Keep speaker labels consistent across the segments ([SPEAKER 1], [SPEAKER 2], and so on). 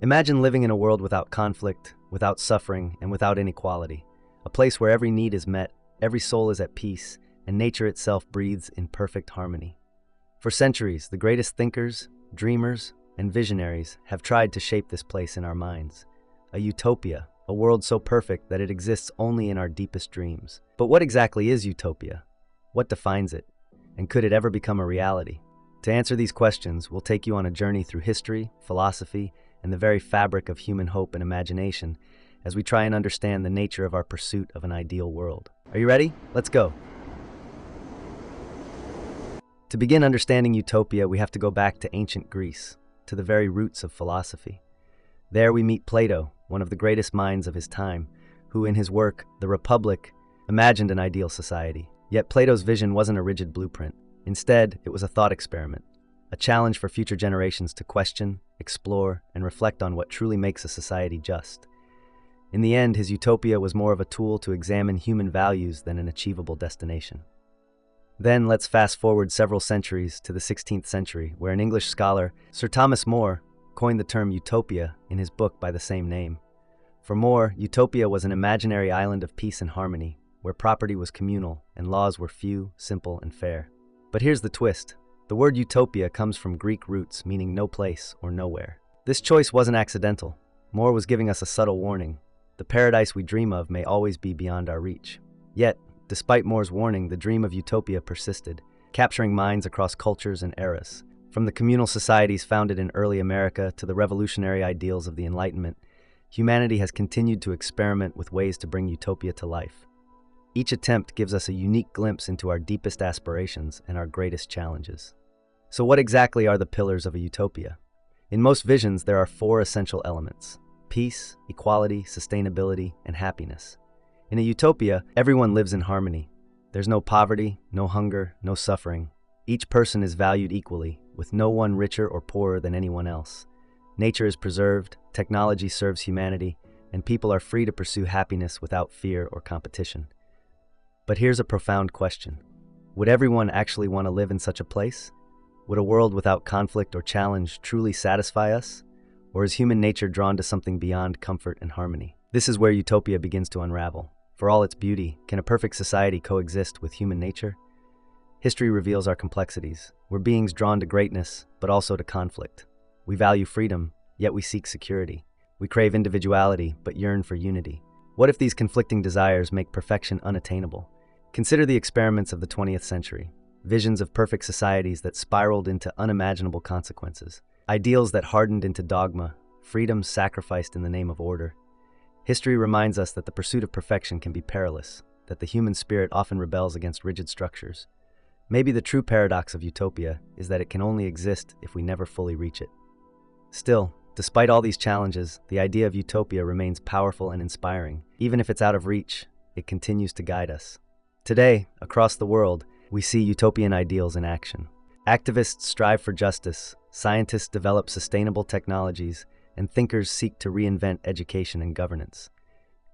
[SPEAKER 1] Imagine living in a world without conflict, without suffering, and without inequality. A place where every need is met, every soul is at peace, and nature itself breathes in perfect harmony. For centuries, the greatest thinkers, dreamers, and visionaries have tried to shape this place in our minds. A utopia, a world so perfect that it exists only in our deepest dreams. But what exactly is utopia? What defines it? And could it ever become a reality? To answer these questions, we'll take you on a journey through history, philosophy, and the very fabric of human hope and imagination as we try and understand the nature of our pursuit of an ideal world. Are you ready? Let's go. To begin understanding utopia, we have to go back to ancient Greece, to the very roots of philosophy. There we meet Plato, one of the greatest minds of his time, who in his work, The Republic, imagined an ideal society. Yet Plato's vision wasn't a rigid blueprint. Instead, it was a thought experiment, a challenge for future generations to question, explore, and reflect on what truly makes a society just. In the end, his utopia was more of a tool to examine human values than an achievable destination. Then let's fast forward several centuries to the 16th century, where an English scholar, Sir Thomas More, coined the term utopia in his book by the same name. For More, utopia was an imaginary island of peace and harmony, where property was communal and laws were few, simple, and fair. But here's the twist. The word utopia comes from Greek roots meaning no place or nowhere. This choice wasn't accidental. More was giving us a subtle warning. The paradise we dream of may always be beyond our reach. Yet, despite More's warning, the dream of utopia persisted, capturing minds across cultures and eras. From the communal societies founded in early America to the revolutionary ideals of the Enlightenment, humanity has continued to experiment with ways to bring utopia to life. Each attempt gives us a unique glimpse into our deepest aspirations and our greatest challenges. So what exactly are the pillars of a utopia? In most visions, there are four essential elements: peace, equality, sustainability, and happiness. In a utopia, everyone lives in harmony. There's no poverty, no hunger, no suffering. Each person is valued equally, with no one richer or poorer than anyone else. Nature is preserved, technology serves humanity, and people are free to pursue happiness without fear or competition. But here's a profound question. Would everyone actually want to live in such a place? Would a world without conflict or challenge truly satisfy us? Or is human nature drawn to something beyond comfort and harmony? This is where utopia begins to unravel. For all its beauty, can a perfect society coexist with human nature? History reveals our complexities. We're beings drawn to greatness, but also to conflict. We value freedom, yet we seek security. We crave individuality, but yearn for unity. What if these conflicting desires make perfection unattainable? Consider the experiments of the 20th century, visions of perfect societies that spiraled into unimaginable consequences, ideals that hardened into dogma, freedom sacrificed in the name of order. History reminds us that the pursuit of perfection can be perilous, that the human spirit often rebels against rigid structures. Maybe the true paradox of utopia is that it can only exist if we never fully reach it. Still, despite all these challenges, the idea of utopia remains powerful and inspiring. Even if it's out of reach, it continues to guide us. Today, across the world, we see utopian ideals in action. Activists strive for justice, scientists develop sustainable technologies, and thinkers seek to reinvent education and governance.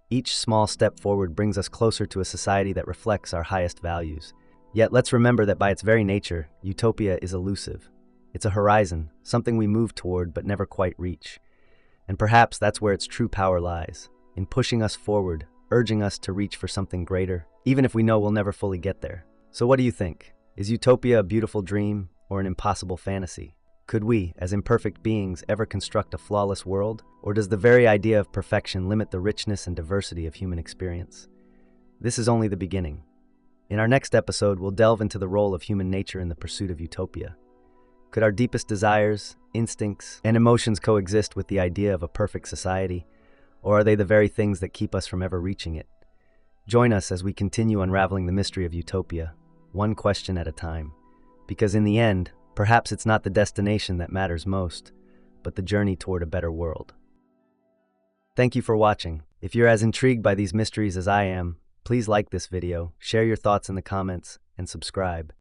[SPEAKER 1] Each small step forward brings us closer to a society that reflects our highest values. Yet let's remember that by its very nature, utopia is elusive. It's a horizon, something we move toward but never quite reach. And perhaps that's where its true power lies, in pushing us forward, urging us to reach for something greater, even if we know we'll never fully get there. So what do you think? Is utopia a beautiful dream or an impossible fantasy? Could we, as imperfect beings, ever construct a flawless world? Or does the very idea of perfection limit the richness and diversity of human experience? This is only the beginning. In our next episode, we'll delve into the role of human nature in the pursuit of utopia. Could our deepest desires, instincts, and emotions coexist with the idea of a perfect society? Or are they the very things that keep us from ever reaching it? Join us as we continue unraveling the mystery of utopia, one question at a time. Because in the end, perhaps it's not the destination that matters most, but the journey toward a better world. Thank you for watching. If you're as intrigued by these mysteries as I am, please like this video, share your thoughts in the comments, and subscribe.